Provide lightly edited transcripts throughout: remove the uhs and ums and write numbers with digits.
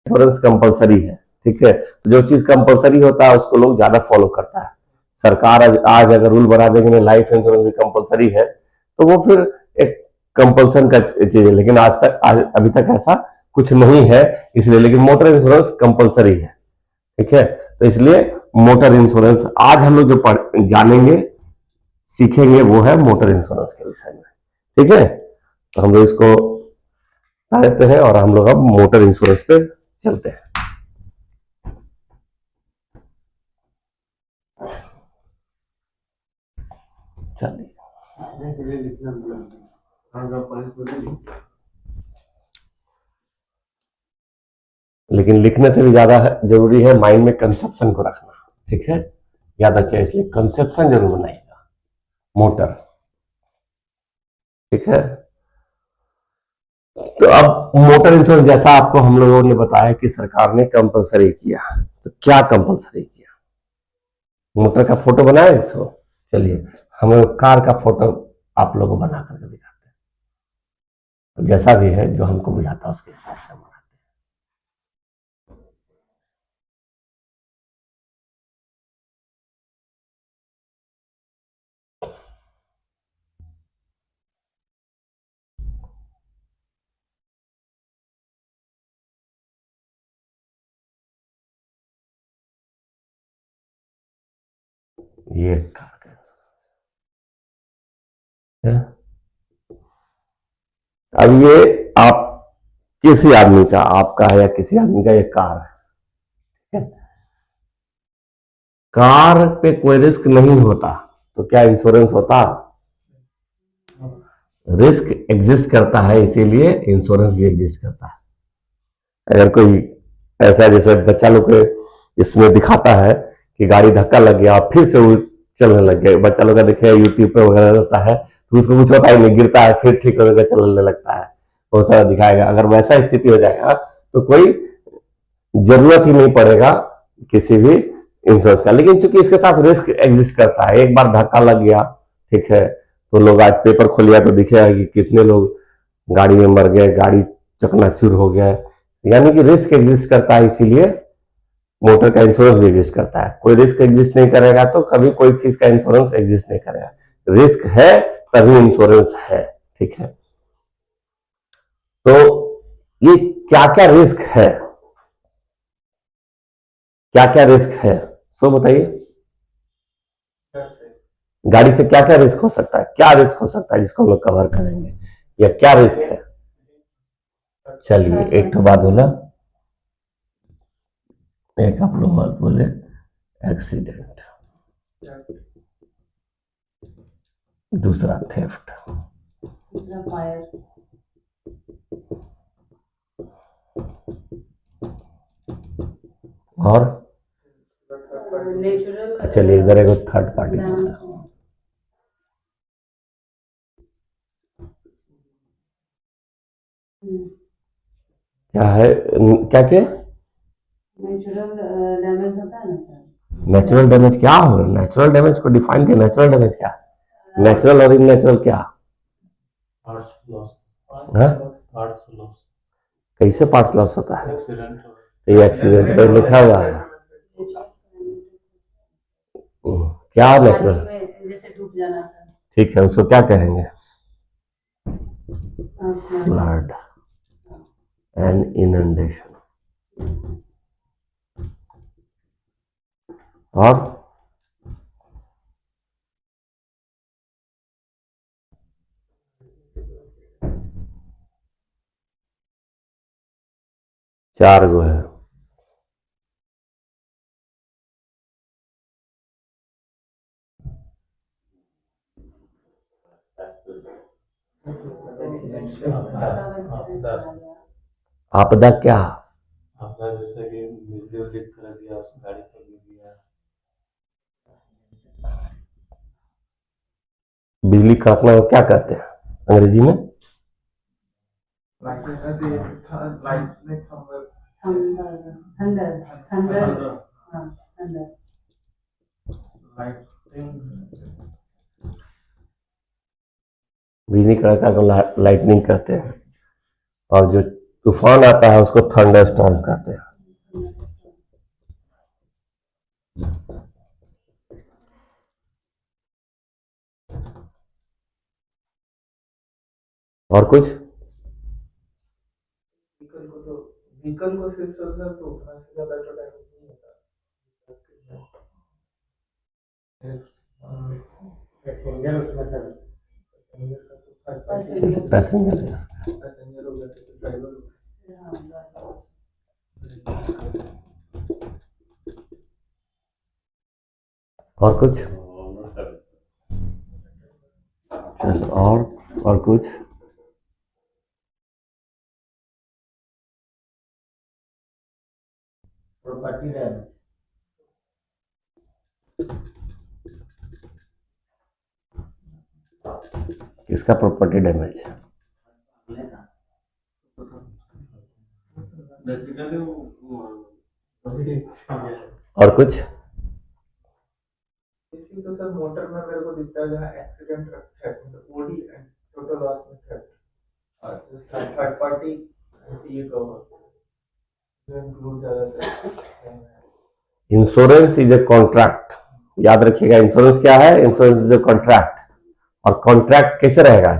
Insurance compulsory है, ठीक है। तो जो चीज कंपलसरी होता है उसको लोग ज्यादा फॉलो करता है। सरकार आज अगर रूल बना देंगे लाइफ इंश्योरेंस भी कंपलसरी है, तो वो फिर एक कंपल्सन का चीज है। लेकिन अभी तक ऐसा कुछ नहीं है, इसलिए। लेकिन मोटर इंश्योरेंस कंपलसरी है, ठीक है। तो इसलिए मोटर इंश्योरेंस आज हम लोग जो जानेंगे, सीखेंगे, वो है मोटर इंश्योरेंस के विषय में, ठीक है। तो हम लोग इसको लेते हैं और हम लोग अब मोटर इंश्योरेंस पे चलते हैं। चलिए, लेकिन लिखने से भी ज्यादा जरूरी है माइंड में कंसेप्शन को रखना, ठीक है। याद रखिए, इसलिए कंसेप्शन जरूर बनाइएगा। मोटर, ठीक है। तो अब मोटर इंश्योरेंस जैसा आपको हम लोगों ने बताया कि सरकार ने कंपलसरी किया, तो क्या कंपलसरी किया? मोटर का फोटो बनाए तो चलिए हम लोग कार का फोटो आप लोगों को बना करके दिखाते हैं। जैसा भी है, जो हमको बुझाता है उसके हिसाब से हम बनाते हैं। ये कार का है। अब ये आप किसी आदमी का, आपका है या किसी आदमी का, ये कार है। कार पे कोई रिस्क नहीं होता तो क्या इंश्योरेंस होता? रिस्क एग्जिस्ट करता है, इसीलिए इंश्योरेंस भी एग्जिस्ट करता है। अगर कोई ऐसा, जैसे बच्चा लोग के इसमें दिखाता है कि गाड़ी धक्का लग गया फिर से वो चलने लग गया, बच्चा लोग का देखे यूट्यूब पे वगैरह रहता है, तो उसको कुछ होता ही नहीं, गिरता है फिर ठीक होकर चलने लगता है, बहुत सारा दिखाएगा। अगर वैसा स्थिति हो जाएगा तो कोई जरूरत ही नहीं पड़ेगा किसी भी इंश्योरेंस का। लेकिन चूंकि इसके साथ रिस्क एग्जिस्ट करता है, एक बार धक्का लग गया, ठीक है, तो लोग आज पेपर खोलिया तो दिखेगा कि कितने लोग गाड़ी में मर गए, गाड़ी चकनाचूर हो गया। यानी कि रिस्क एग्जिस्ट करता है, इसीलिए मोटर का इंश्योरेंस भी एग्जिस्ट करता है। कोई रिस्क एग्जिस्ट नहीं करेगा तो कभी कोई चीज का इंश्योरेंस एग्जिस्ट नहीं करेगा। रिस्क है तभी इंश्योरेंस है, ठीक है। तो ये क्या क्या रिस्क है, क्या क्या रिस्क है, सो बताइए। गाड़ी से क्या क्या रिस्क हो सकता है, क्या रिस्क हो सकता है जिसको हम लोग कवर करेंगे, या क्या रिस्क है? चलिए, एक तो बात बोला, एक आप लोग बात बोले एक्सीडेंट, दूसरा थेफ्ट, और चलिए इधर एक थर्ड पार्टी बोलता है। क्या है, क्या क्या नेचुरल डैमेज होता है ना? नेचुरल डैमेज क्या हो? नेचुरल डैमेज को डिफाइन किया। नेचुरल डैमेज क्या, नेचुरल और इननेचुरल क्या? कैसे पार्ट्स लॉस होता है? ये एक्सीडेंट तो लिखा हुआ है। क्या नेचुरल, ठीक है, उसको क्या कहेंगे? Flood and inundation. और चार गो है। आपदा क्या? आपदा जैसे कि बिजली उजली कर दिया, उस गाड़ी पर गिर दिया। बिजली कड़कना को क्या कहते हैं अंग्रेजी में? बिजली कड़का को लाइटनिंग कहते हैं। और जो तूफान आता है उसको थंडर स्टॉर्म कहते हैं। और कुछ व्हीकल को सिर्फ सर तो उतना से ज्यादा तो डैमेज नहीं होता। पैसेंजर उसमें सर पैसेंजर का तो चलिए पैसेंजर पैसेंजर हो गया तो ड्राइवर और कुछ चलो और कुछ प्रॉपर्टी डैमेज किसका प्रॉपर्टी डैमेज है? बेसिकली और कुछ इसी तो सर मोटर में मेरे को दिखता है जहाँ accident theft OD and total loss में थेफ्ट और जो थर्ड पार्टी ये कवर जो इंक्लूड ज्यादातर इंश्योरेंस इज ए कॉन्ट्रैक्ट। याद रखिएगा, इंश्योरेंस क्या है? Insurance is a contract. और कॉन्ट्रैक्ट कैसे रहेगा?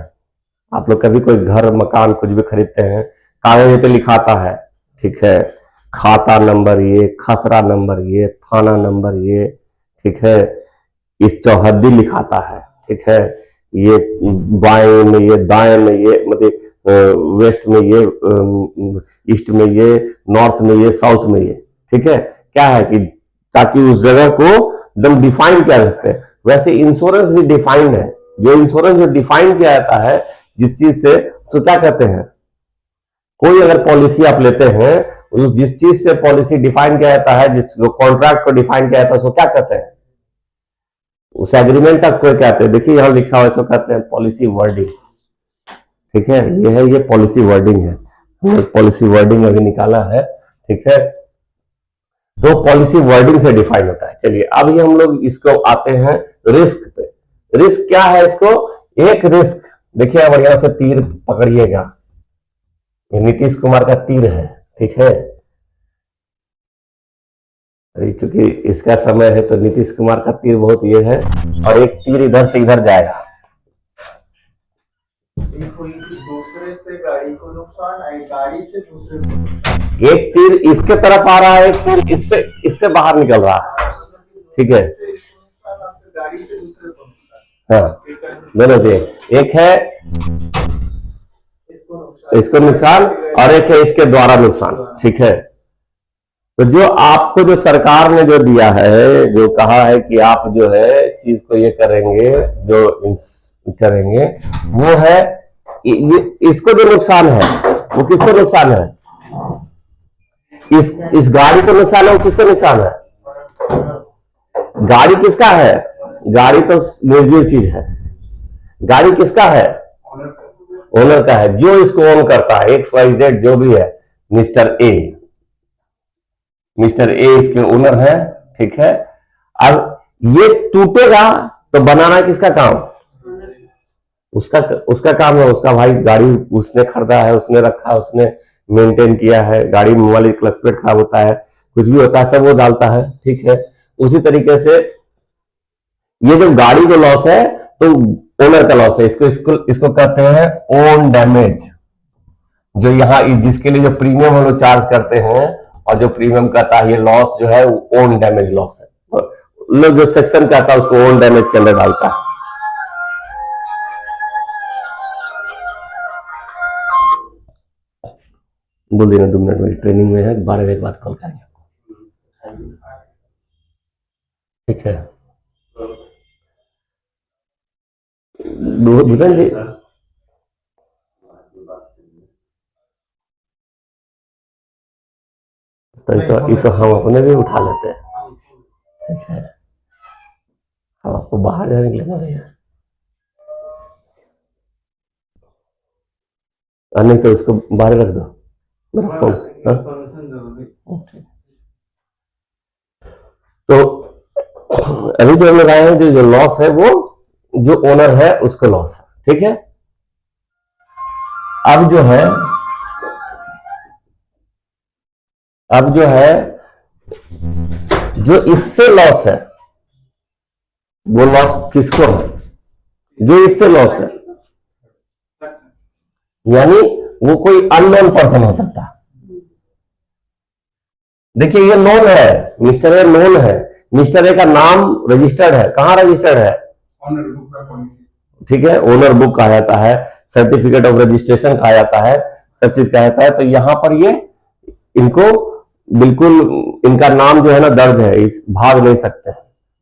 आप लोग कभी कोई घर मकान कुछ भी खरीदते हैं, कागज पे लिखाता है, ठीक है, खाता नंबर ये, खसरा नंबर ये, थाना नंबर ये, ठीक है, इस चौहद्दी लिखाता है, ठीक है, ये बाएं में ये, दाएं में ये, मतलब वेस्ट में ये, ईस्ट में ये, नॉर्थ में ये, साउथ में ये, ठीक है। क्या है कि ताकि उस जगह को एकदम डिफाइन किया जा सकते हैं। वैसे इंश्योरेंस भी डिफाइंड है। जो इंश्योरेंस जो डिफाइन किया जाता है जिस चीज से, उसको क्या कहते हैं? कोई अगर पॉलिसी आप लेते हैं, जिस चीज से पॉलिसी डिफाइन किया जाता है, जिस कॉन्ट्रैक्ट को डिफाइन किया जाता है, उसको क्या कहते हैं? उस एग्रीमेंट का कोई कहते हैं, देखिए यहां लिखा हुआ, इसको कहते हैं पॉलिसी वर्डिंग, ठीक है। ये पॉलिसी वर्डिंग है, हमने पॉलिसी वर्डिंग अभी निकाला है, ठीक है। तो पॉलिसी वर्डिंग से डिफाइन होता है। चलिए अभी हम लोग इसको आते हैं रिस्क पे। रिस्क क्या है? इसको एक रिस्क देखिए, बढ़िया से तीर पकड़िएगा, ये नीतीश कुमार का तीर है, ठीक है। चूंकि इसका समय है तो नीतीश कुमार का तीर बहुत ये है, और एक तीर इधर से इधर जाएगा। दूसरे से गाड़ी को नुकसान आए, गाड़ी से दूसरे को नुकसान। एक तीर इसके तरफ आ रहा है, एक तीर इससे बाहर निकल रहा है, ठीक है। गाड़ी से दूसरे को नुकसान। हाँ, दोनों चीज, एक है इसको नुकसान और एक है इसके द्वारा नुकसान, ठीक है। तो जो आपको जो सरकार ने जो दिया है, जो कहा है कि आप जो है चीज को ये करेंगे, जो करेंगे, वो है इसको जो नुकसान है वो किसको नुकसान है? इस गाड़ी को नुकसान है, वो किसको नुकसान है? गाड़ी किसका है? गाड़ी तो निर्जीव चीज है। गाड़ी किसका है? ओनर का है। जो इसको ओन करता है, XYZ जो भी है, मिस्टर ए इसके ओनर है, ठीक है। अब ये टूटेगा तो बनाना किसका काम? उसका काम है। उसका भाई गाड़ी उसने खरीदा है, उसने रखा, उसने मेंटेन किया है। गाड़ी वाली क्लच प्लेट खराब होता है, कुछ भी होता है, सब वो डालता है, ठीक है। उसी तरीके से ये जो गाड़ी का लॉस है तो ओनर का लॉस है। इसको कहते हैं ओन डैमेज। जो यहाँ जिसके लिए जो प्रीमियम हम लोग चार्ज करते हैं, और जो प्रीमियम कहता है ये लॉस जो है वो ओन डैमेज लॉस है। लोग जो सेक्शन कहता है उसको ओन डैमेज के अंदर डालता है। बोल देना 2 मिनट में ट्रेनिंग में है, 12 बजे के बाद कॉल करेंगे आपको, ठीक है। भूषण जी, तो ये तो हम अपने भी उठा लेते हैं, ठीक है। हम आपको बाहर जाने के लिए बोल रहे हैं, नहीं तो उसको बाहर रख दो मेरा फोन। तो अभी जो हम लगाए हैं, जो लॉस है वो जो ओनर है उसको लॉस है, ठीक है। अब जो है अब जो है, जो इससे लॉस है वो लॉस किसको है? जो इससे लॉस है, यानी वो कोई अननोन पर्सन हो सकता है। देखिए ये नोन है, मिस्टर ए नोन है, मिस्टर ए का नाम रजिस्टर्ड है, कहां रजिस्टर्ड है? ऑनर बुक का पॉलिसी, ठीक है, ओनर बुक कहा जाता है, सर्टिफिकेट ऑफ रजिस्ट्रेशन कहा जाता है, सब चीज कहा जाता है। तो यहां पर ये इनको बिल्कुल इनका नाम जो है ना दर्ज है, इस भाग नहीं सकते।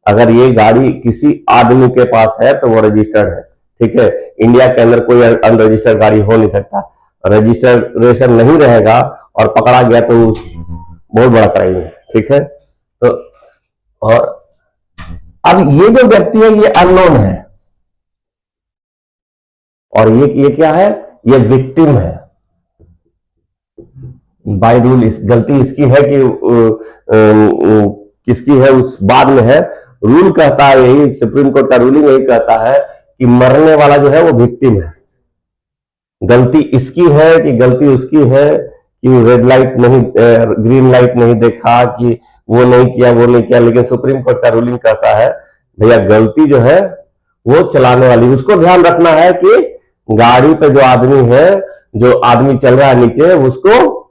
अगर ये गाड़ी किसी आदमी के पास है तो वो रजिस्टर्ड है। ठीक है, इंडिया के अंदर कोई अनरजिस्टर्ड गाड़ी हो नहीं सकता। रजिस्ट्रेशन नहीं रहेगा और पकड़ा गया तो उस बहुत बड़ा क्राइम है। ठीक है, तो और अब ये जो व्यक्ति है ये अननोन है, और ये क्या है? ये विक्टिम है। बाय रूल इस गलती इसकी है कि किसकी है उस बाद में है। रूल कहता है यही, सुप्रीम कोर्ट का रूलिंग यही कहता है कि मरने वाला जो है वो विक्टिम है। गलती इसकी है कि गलती उसकी है कि रेड लाइट नहीं, ग्रीन लाइट नहीं देखा, कि वो नहीं किया वो नहीं किया। लेकिन सुप्रीम कोर्ट का रूलिंग कहता है भैया गलती जो है वो चलाने वाली, उसको ध्यान रखना है कि गाड़ी पे जो आदमी है, जो आदमी चल रहा है नीचे, उसको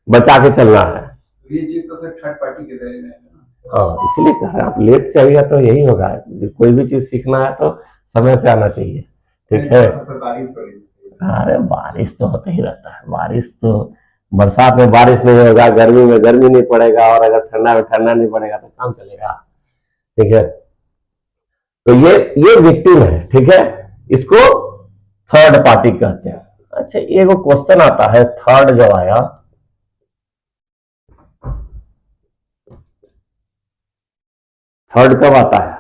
बचा के चलना है। ये चीज तो सर थर्ड पार्टी के दायरे में है ना। हाँ, इसीलिए कह रहे हैं, आप लेट से आइएगा तो यही होगा। कोई भी चीज सीखना है तो समय से आना चाहिए। ठीक है, अरे बारिश तो होते ही रहता है। बारिश तो बरसात में बारिश नहीं होगा, गर्मी में गर्मी नहीं पड़ेगा, और अगर ठंडा में ठंडा नहीं पड़ेगा तो काम चलेगा। ठीक है, तो ये विक्टिम है। ठीक है, इसको थर्ड पार्टी कहते हैं। अच्छा, एक क्वेश्चन आता है, थर्ड जब आया, थर्ड कब आता है?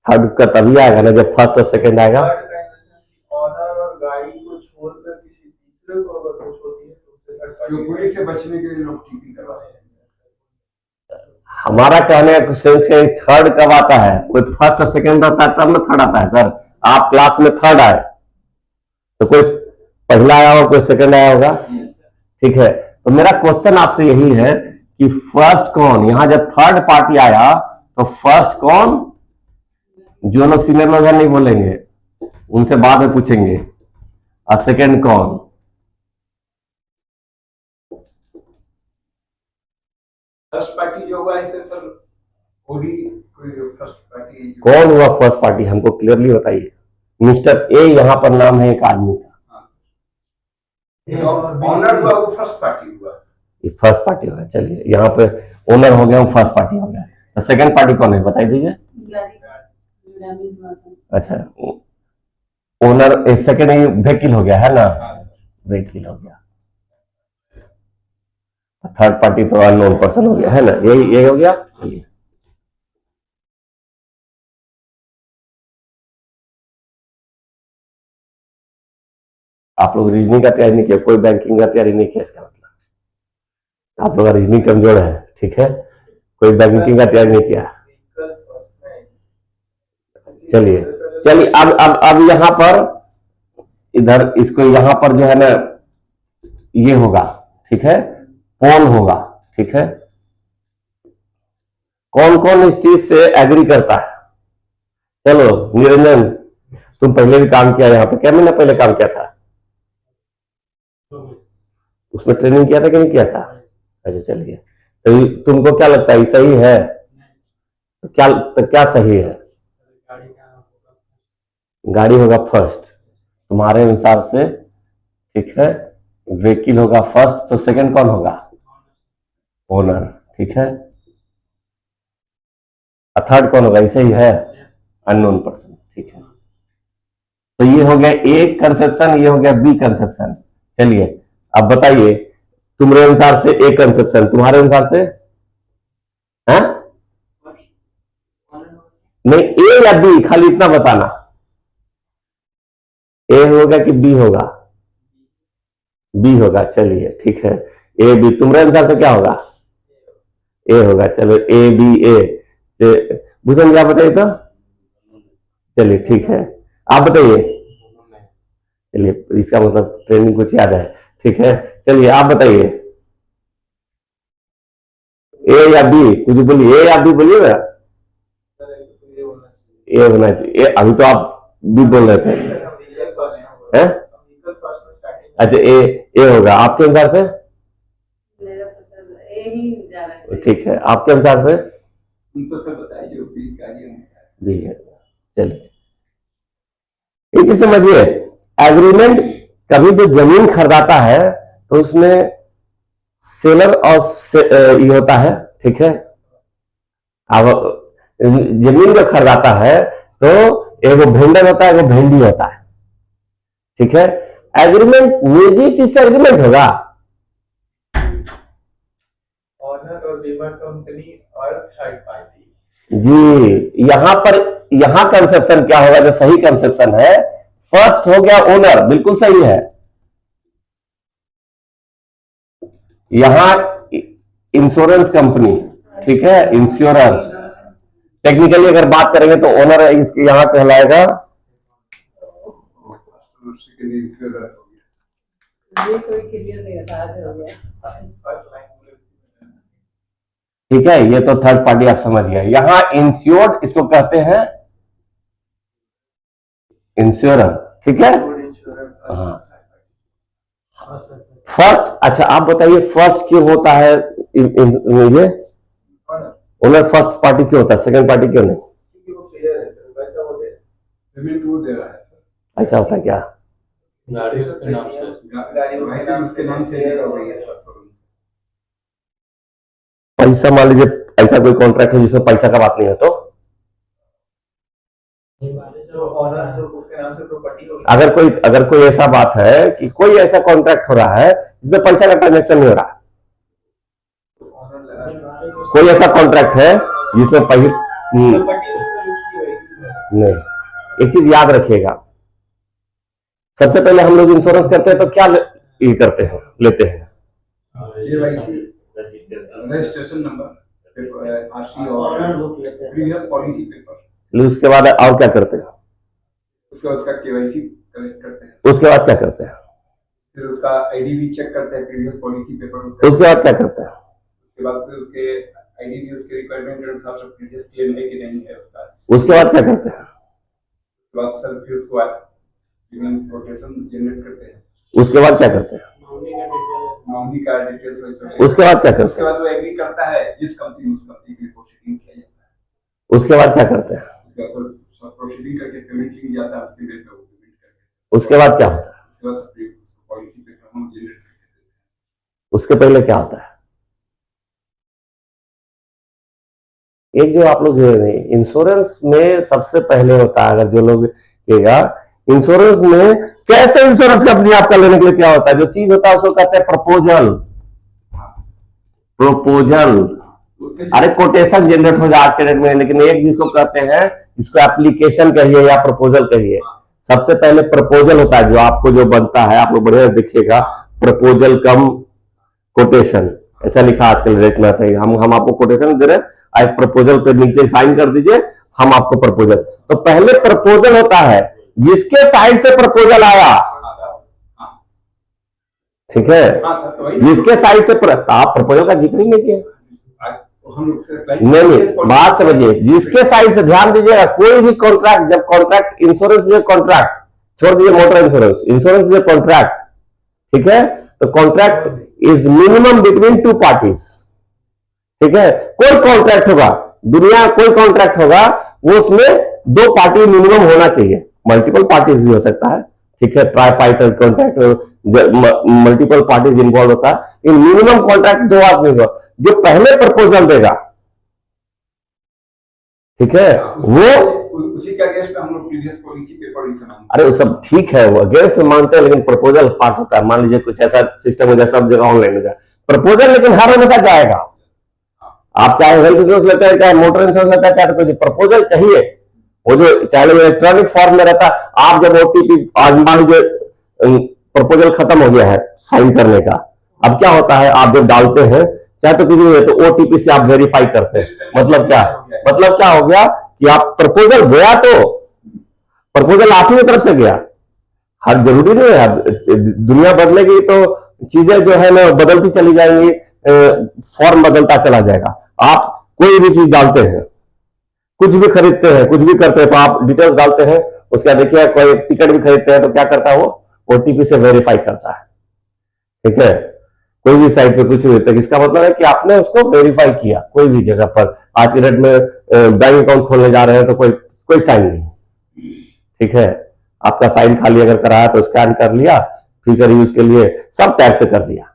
थर्ड का तभी आएगा ना जब फर्स्ट और सेकंड आएगा। ऑनर और गाड़ी को छोड़कर किसी तीसरे को अगर कुछ होती है तो जो पुलिस से बचने के लिए लोग टीपी करवाते हैं। हमारा कहने का सेंस है थर्ड कब आता है? कोई फर्स्ट और सेकंड आता है तब ना थर्ड आता है। सर आप क्लास में थर्ड आए तो कोई पहला आया होगा, कोई सेकंड आया होगा। ठीक है, तो मेरा क्वेश्चन आपसे यही है कि फर्स्ट कौन? यहां जब थर्ड पार्टी आया तो फर्स्ट कौन? जो लोग सीनियर लोग हैं नहीं बोलेंगे, उनसे बाद में पूछेंगे। और सेकंड कौन? फर्स्ट पार्टी जो हुआ है सर, पूरी कोई फर्स्ट पार्टी कौन हुआ फर्स्ट पार्टी? हमको क्लियरली बताइए। मिस्टर ए यहां पर नाम है एक आदमी का, ऑनर हुआ, वो फर्स्ट पार्टी हुआ। ये फर्स्ट पार्टी होगा। चलिए, यहाँ पे ओनर हो गया, फर्स्ट पार्टी हो गया, तो सेकंड पार्टी कौन है बताई दीजिए। अच्छा, ओनर सेकंड व्हीकल हो गया है ना, व्हीकल हो गया। थर्ड पार्टी तो अननोन पर्सन हो गया है ना, यही हो गया। चलिए, आप लोग रीजनिंग का तैयारी नहीं किया, कोई बैंकिंग का तैयारी नहीं किया, इसका मतलब आप लोग का रीजनिंग कमजोर है। ठीक है, कोई बैंकिंग का तैयारी नहीं किया। चलिए चलिए, अब यहां पर इधर इसको यहां पर जो है ना ये होगा। ठीक है, पोल होगा। ठीक है, कौन कौन इस चीज से एग्री करता है? चलो निरंजन, तुम पहले भी काम किया यहाँ पे, क्या महीना पहले काम किया था? उसमें ट्रेनिंग किया था कि नहीं किया था? अच्छा चलिए, तो तुमको क्या लगता है सही है? तो क्या सही है? गाड़ी होगा फर्स्ट तुम्हारे अनुसार से। ठीक है, व्हीकल होगा फर्स्ट, तो सेकंड कौन होगा? ओनर। ठीक है, थर्ड कौन होगा? ऐसे ही है, अननोन पर्सन। ठीक है, तो ये हो गया ए कंसेप्शन, ये हो गया बी कंसेप्शन। चलिए अब बताइए, तुम्हारे अनुसार से ए कंसेप्शन, तुम्हारे अनुसार से है? नहीं, ए या बी, खाली इतना बताना, ए होगा कि बी होगा? बी होगा। चलिए ठीक है, ए बी, तुम्हारे अनुसार से क्या होगा? ए होगा। चलो ए बी ए, भूषण क्या बताइए तो? चलिए ठीक है, आप बताइए। चलिए, इसका मतलब ट्रेनिंग कुछ याद है। ठीक है, चलिए आप बताइए। ए या बी, कुछ बोलिए, ए या बी बोलिए ना। सर ऐसे तो ये होना चाहिए। ए होना चाहिए। अभी तो आप बी बोल रहे थे। सर हम लीगल फर्स्ट हैं? लीगल फर्स्ट में स्टार्टिंग अच्छा, ए होगा आपके अनुसार से? मेरा पसंद ए ही जाना चाहिए। ठीक है, आपके अनुसार से? उनको सब बताइए जो भी कार्य बी है। चलिए, एक चीज समझिए, एग्रीमेंट कभी जो जमीन खरीदाता है तो उसमें सेलर और ये होता है, ठीक है। अब जमीन जो खरीदाता है तो एगो वेंडर होता है, एगो भेंडी होता है, ठीक है। एग्रीमेंट निजी चीज से एग्रीमेंट होगा। ऑनर और बीमा कंपनी और थर्ड पार्टी। जी, यहां कंसेप्शन क्या होगा, जो सही कंसेप्शन है, फर्स्ट हो गया ओनर, बिल्कुल सही है। यहां इंश्योरेंस कंपनी, ठीक है, इंश्योरेंस। टेक्निकली अगर बात करेंगे तो ओनर इसके यहां कहलाएगा, ये कोई क्लियर नहीं था, आज हो गया। फर्स्ट लाइन बोले ठीक है। ये तो थर्ड पार्टी आप समझ गए। यहां इंश्योर्ड इसको कहते हैं इंश्योरर, ठीक है। हाँ, फर्स्ट। अच्छा, आप बताइए फर्स्ट क्यों होता है ये ओनर? फर्स्ट पार्टी क्यों होता है, सेकंड पार्टी क्यों नहीं? क्योंकि वो क्लियर है सर, वैसा हो गया। पेमेंट वो दे रहा है सर। ऐसा होता है क्या? गाड़ी उसके नाम से, गाड़ी उसके नाम से क्लियर हो गई है सर। पैसा, मान लीजिए ऐसा कोई कॉन्ट्रैक्ट है जिसमें पैसा का बात नहीं है तो ऑनर तो उसके नाम से प्रॉपर्टी होगी। अगर कोई ऐसा बात है कि कोई ऐसा कॉन्ट्रैक्ट हो रहा है जिसमें पैसा का ट्रांजेक्शन नहीं हो रहा, कोई ऐसा कॉन्ट्रैक्ट है जिसमें प्रॉपर्टी उसकी होगी। नहीं। एक चीज याद रखिएगा, सबसे पहले हम लोग इंश्योरेंस करते हैं तो क्या ये करते हैं, लेते हैं रजिस्ट्रेशन नंबर, आरसी और प्रीवियस पॉलिसी पेपर। उसके बाद और क्या करते हैं? उसका केवाईसी कलेक्ट करते हैं। उसके बाद क्या करते हैं? फिर उसका आईडी भी चेक करते हैं, प्रीवियस पॉलिसी पेपर। उसके बाद क्या करते हैं? उसके बाद फिर उसके आईडी भी उसके रिक्वायरमेंट के अनुसार सब प्रीवियस क्लेम है कि नहीं है उसका। उसके बाद क्या करते हैं? उसके बाद सर फिर उसको प्रीमियम कोटेशन जनरेट करते हैं। उसके बाद क्या करते हैं? नॉमिनी का डिटेल्स। उसके बाद क्या करते उसके बाद वो एग्री करता है जिस कंपनी उस कंपनी की प्रोसीडिंग किया जाता है। उसके बाद क्या करते हैं? उसका सब प्रोसीडिंग करके पेमेंट की जाता है, उसके रेट पे वो पेमेंट करके। उसके बाद क्या होता है? उसके बाद पॉलिसी पे हम जनरेट करके। उसके पहले क्या होता है? एक जो आप लोग इंश्योरेंस में सबसे पहले होता है, अगर जो लोग कहेगा इंश्योरेंस में कैसे इंश्योरेंस कंपनी आपका लेने के लिए क्या होता है, जो चीज होता है उसको कहते हैं प्रपोजल। प्रपोजल, अरे कोटेशन जनरेट हो जाए आज के डेट में, लेकिन एक जिसको कहते हैं, जिसको एप्लीकेशन कहिए या प्रपोजल कहिए, सबसे पहले प्रपोजल होता है जो आपको जो बनता है। आप लोग बढ़िया देखिएगा, प्रपोजल कम कोटेशन, ऐसा लिखा आजकल रेट में आता है। हम आपको कोटेशन दे रहे हैं, आप प्रपोजल पे नीचे साइन कर दीजिए, हम आपको प्रपोजल। तो पहले प्रपोजल होता है जिसके साइड से प्रपोजल आया, ठीक है, जिसके साइड से आप प्रपोजल का जिक्र ही नहीं किया। नहीं, बात समझिए, जिसके साइड से, ध्यान दीजिएगा, कोई भी कॉन्ट्रैक्ट, जब कॉन्ट्रैक्ट, इंश्योरेंस इज कॉन्ट्रैक्ट, छोड़ दीजिए motor insurance, insurance is contract, ठीक है। तो contract is minimum between two parties, ठीक है। कोई कॉन्ट्रैक्ट होगा, दुनिया कोई कॉन्ट्रैक्ट होगा, वो उसमें दो पार्टी मिनिमम होना चाहिए। मल्टीपल पार्टीज भी हो सकता है, ठीक है, tripartite contract, multiple parties involve होता है, लेकिन मिनिमम कॉन्ट्रैक्ट दो आदमी का। जो पहले प्रपोजल देगा, ठीक है, वो उसी के अगेंस्ट हम लोग प्रीवियस पॉलिसी पेपर ही सुनाएंगे। अरे वो सब ठीक है, वो अगेंस्ट में मानते हैं, लेकिन प्रपोजल पार्ट होता है। मान लीजिए कुछ ऐसा सिस्टम हो जाए, सब जगह ऑनलाइन हो जाए प्रपोजल, लेकिन हर हमेशा जाएगा। आप चाहे हेल्थ इंश्योरेंस लेते हैं, चाहे मोटर इंश्योरेंस लेते हैं, चाहे कोई प्रपोजल चाहिए, वो जो चाहे इलेक्ट्रॉनिक फॉर्म में रहता है। आप जब ओटीपी, आज मान लीजिए प्रपोजल खत्म हो गया है साइन करने का, अब क्या होता है, आप जब डालते हैं चाहे तो किसी में, तो ओटीपी से आप वेरीफाई करते हैं। मतलब क्या हो गया कि आप प्रपोजल गया, तो प्रपोजल आप ही तरफ से गया। हर जरूरी नहीं है, दुनिया बदलेगी तो चीजें जो है ना बदलती चली जाएंगी। फॉर्म बदलता चला जाएगा। आप कोई भी चीज डालते हैं, कुछ भी खरीदते हैं, कुछ भी करते हैं, तो आप डिटेल्स डालते हैं, उसका देखिए कोई टिकट भी खरीदते हैं तो क्या करता है वो ओटीपी से वेरीफाई करता है, ठीक है। कोई भी साइट पे कुछ भी होता है, इसका मतलब है कि आपने उसको वेरीफाई किया। कोई भी जगह पर आज के डेट में बैंक अकाउंट खोलने जा रहे हैं तो कोई साइन नहीं, ठीक है। आपका साइन खाली अगर कराया तो स्कैन कर लिया, फ्यूचर यूज के लिए सब टैब से कर दिया,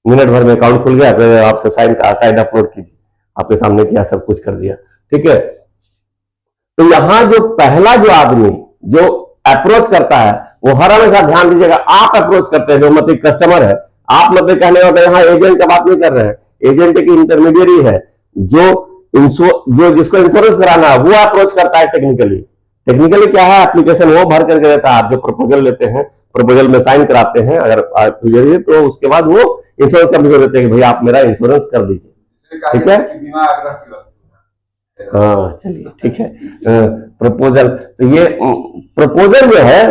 मिनट भर में अकाउंट खुल गया, फिर आपसे साइन अपलोड कीजिए, आपके सामने किया, सब कुछ कर दिया, ठीक है। तो यहां जो पहला जो आदमी जो अप्रोच करता है वो हर हमेशा ध्यान दीजिएगा, आप अप्रोच करते हैं जो मतलब कस्टमर है, आप मतलब कहने होता है, यहाँ एजेंट का बात नहीं कर रहे हैं, एजेंट एक इंटरमीडिएरी है जो जिसको इंश्योरेंस कराना है वो अप्रोच करता है टेक्निकली क्या है, एप्लीकेशन वो भर करके देता है। आप जो प्रपोजल लेते हैं, प्रपोजल में साइन कराते हैं अगर तो उसके बाद वो इंश्योरेंस कंपनी को देते हैं कि भाई आप मेरा इंश्योरेंस कर दीजिए, ठीक है। हाँ चलिए ठीक है। प्रपोजल, तो ये प्रपोजल जो है,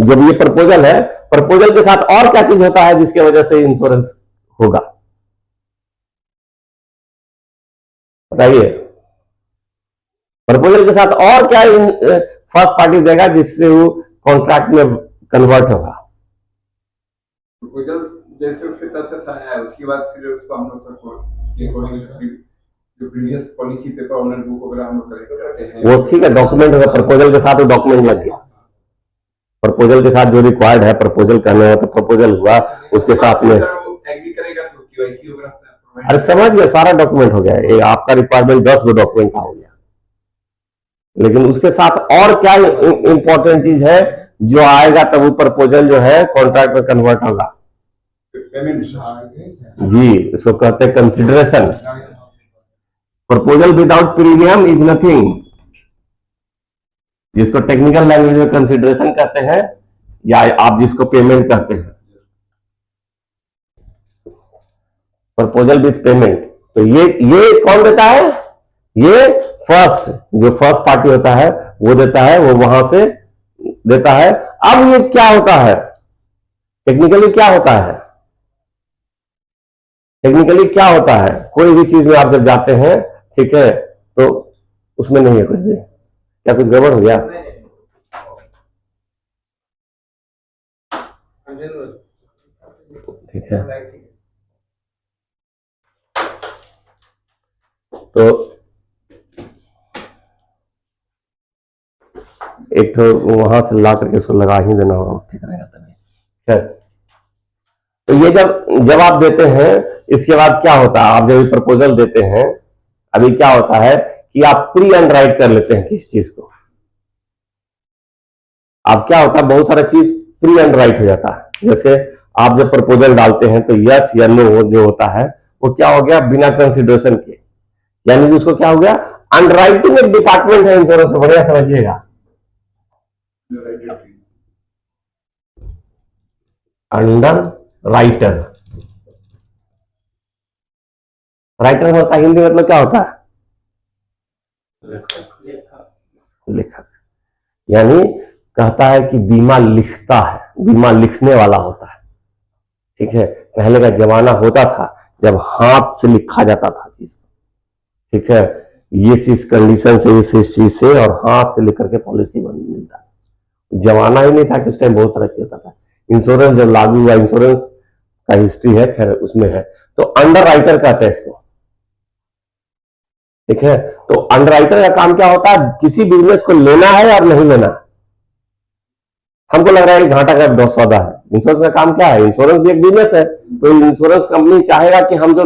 जब ये प्रपोजल है, प्रपोजल के साथ और क्या चीज होता है जिसके वजह से इंश्योरेंस होगा, बताइए। प्रपोजल के साथ और क्या फर्स्ट पार्टी देगा जिससे वो कॉन्ट्रैक्ट में कन्वर्ट होगा? प्रपोजल जैसे उसके तरफ से आया है, उसके बाद फिर उसको हम लोग सबको जो previous policy paper online book वगैरह हम लोग कलेक्ट करते हैं, वो ठीक है, डॉक्यूमेंट होगा। प्रपोजल के साथ वो डॉक्यूमेंट लग गया, प्रपोजल के साथ जो रिक्वायर्ड है, प्रपोजल करना है तो प्रपोजल हुआ, उसके साथ में एग्री करेगा तो केवाईसी वगैरह। अरे समझ गया, सारा डॉक्यूमेंट हो गया। ये आपका रिक्वायरमेंट 10 गो डॉक्यूमेंट का हो गया, लेकिन उसके साथ और क्या इंपॉर्टेंट चीज है जो आएगा तब वो प्रपोजल जो है कॉन्ट्रैक्ट में कन्वर्ट होगा? जी, इसको कहते हैं consideration. Proposal without premium is nothing, जिसको टेक्निकल लैंग्वेज में कंसिडरेशन कहते हैं, या आप जिसको पेमेंट कहते हैं, प्रपोजल विथ पेमेंट। तो ये कौन देता है? ये जो फर्स्ट पार्टी होता है वो देता है, वो वहां से देता है। अब ये क्या होता है टेक्निकली, क्या होता है टेक्निकली क्या होता है? कोई भी चीज में आप जब जाते हैं, ठीक है, तो उसमें नहीं है कुछ भी। क्या कुछ गड़बड़ हो गया? ठीक है, तो एक तो वहां से ला करके उसको लगा ही देना होगा, ठीक रहेगा तभी। खैर, तो ये जब आप देते हैं, इसके बाद क्या होता है? आप जब प्रपोजल देते हैं, अभी क्या होता है कि आप प्री अंडरराइट कर लेते हैं किसी चीज को। अब क्या होता है, बहुत सारा चीज प्री अंडरराइट हो जाता है। जैसे आप जब प्रपोजल डालते हैं तो यस या नो जो होता है वो क्या हो गया, बिना कंसिडरेशन के। यानी कि उसको क्या हो गया, अंडरराइटिंग एक डिपार्टमेंट है इंश्योरेंस में, बढ़िया समझिएगा। अंडर राइटर का हिंदी मतलब क्या होता है? लेखक। यानी कहता है कि बीमा लिखता है, बीमा लिखने वाला होता है, ठीक है। पहले का जमाना होता था जब हाथ से लिखा जाता था चीज को, ठीक है, ये इस कंडीशन से, इस चीज से, और हाथ से लिख करके पॉलिसी मिलता है। जमाना ही नहीं था कि उस टाइम बहुत सारा चीज होता था। इंश्योरेंस जब लागू हुआ, इंश्योरेंस का हिस्ट्री है, खैर उसमें है। तो अंडर राइटर कहते हैं इसको, ठीक है। तो अंडर राइटर का काम क्या होता है, किसी बिजनेस को लेना है और नहीं लेना है। हमको लग रहा है कि घाटा का सौदा है। इंश्योरेंस का काम क्या है? इंश्योरेंस भी एक बिजनेस है। तो इंश्योरेंस कंपनी चाहेगा कि हम जो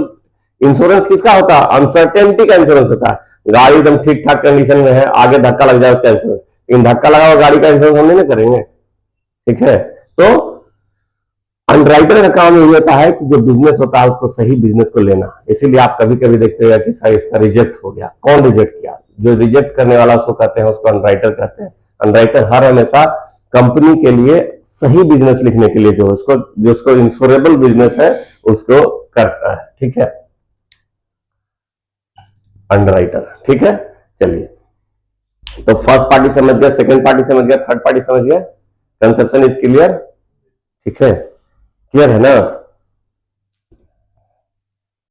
इंश्योरेंस किसका होता है, अनसर्टेनिटी का इंश्योरेंस होता है। गाड़ी एकदम ठीक ठाक कंडीशन में है, आगे धक्का लग जाए उसका इंश्योरेंस, लेकिन धक्का लगा हुआ गाड़ी का इंश्योरेंस हम नहीं करेंगे, ठीक है। तो अंडरराइटर का काम यही होता है कि जो बिजनेस होता है उसको सही बिजनेस को लेना। इसीलिए आप कभी कभी देखते हैं कि सर इसका रिजेक्ट हो गया। कौन रिजेक्ट किया? जो रिजेक्ट करने वाला उसको कहते हैं, उसको अंडरराइटर कहते हैं। अंडरराइटर हर हमेशा कंपनी के लिए सही बिजनेस लिखने के लिए जो उसको इंश्योरेबल बिजनेस है उसको करता है, ठीक है, अंडरराइटर, ठीक है। चलिए, तो फर्स्ट पार्टी समझ गया, सेकंड पार्टी समझ गया, थर्ड पार्टी समझ गया। कंसेप्शन इज क्लियर, ठीक है, क्लियर है ना?